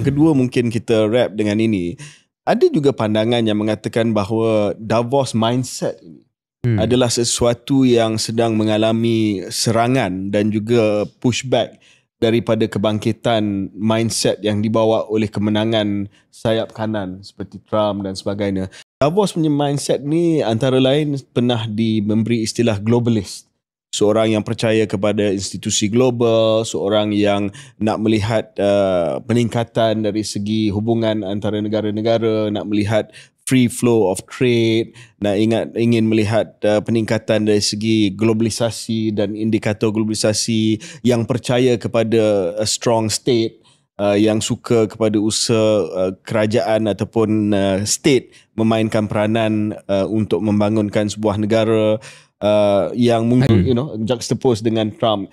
kedua mungkin kita wrap dengan ini. Ada juga pandangan yang mengatakan bahawa Davos mindset ini adalah sesuatu yang sedang mengalami serangan dan juga pushback daripada kebangkitan mindset yang dibawa oleh kemenangan sayap kanan seperti Trump dan sebagainya. Davos punya mindset ni antara lain pernah memberi istilah globalist. Seorang yang percaya kepada institusi global, seorang yang nak melihat peningkatan dari segi hubungan antara negara-negara, nak melihat free flow of trade, ingin melihat peningkatan dari segi globalisasi dan indikator globalisasi, yang percaya kepada a strong state, yang suka kepada usaha kerajaan ataupun state memainkan peranan untuk membangunkan sebuah negara, yang mungkin juxtapose dengan Trump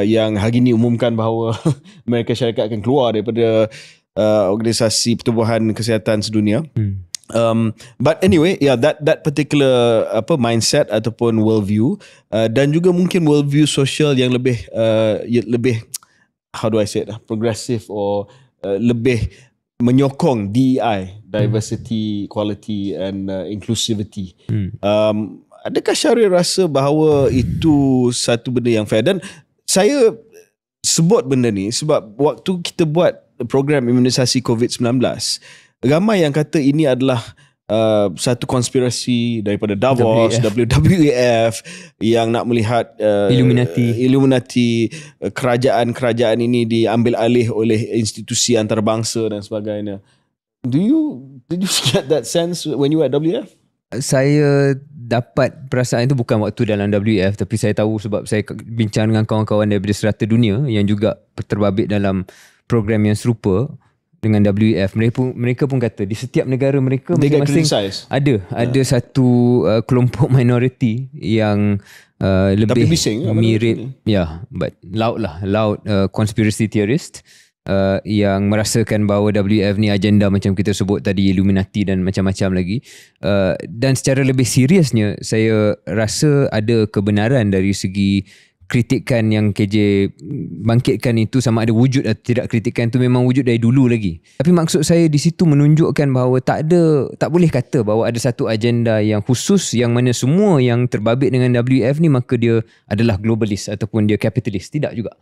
yang hari ini umumkan bahawa Amerika Syarikat akan keluar daripada Organisasi Pertubuhan Kesihatan Sedunia. But anyway, that particular mindset ataupun worldview, dan juga mungkin worldview sosial yang lebih how do I say it, progressive or lebih menyokong DEI, diversity, equality and inclusivity. Adakah Syahrir rasa bahawa itu satu benda yang fair? Dan saya sebut benda ni sebab waktu kita buat program imunisasi COVID-19, ramai yang kata ini adalah satu konspirasi daripada Davos, WWF yang nak melihat Illuminati, kerajaan-kerajaan ini diambil alih oleh institusi antarabangsa dan sebagainya. Did you get that sense when you were at WWF? Saya dapat perasaan itu bukan waktu dalam WF, tapi saya tahu sebab saya bincang dengan kawan-kawan daripada serata dunia yang juga terbabit dalam program yang serupa dengan WF. Mereka pun kata di setiap negara mereka masing-masing ada satu kelompok minoriti yang lebih mirip but loud conspiracy theorist yang merasakan bahawa WF ni agenda macam kita sebut tadi, Illuminati dan macam-macam lagi. Dan secara lebih seriusnya, saya rasa ada kebenaran dari segi kritikan yang KJ bangkitkan itu, sama ada wujud atau tidak kritikan itu memang wujud dari dulu lagi. Tapi maksud saya di situ menunjukkan bahawa tak boleh kata bahawa ada satu agenda yang khusus yang mana semua yang terbabit dengan WF ni maka dia adalah globalis ataupun dia kapitalis. Tidak juga.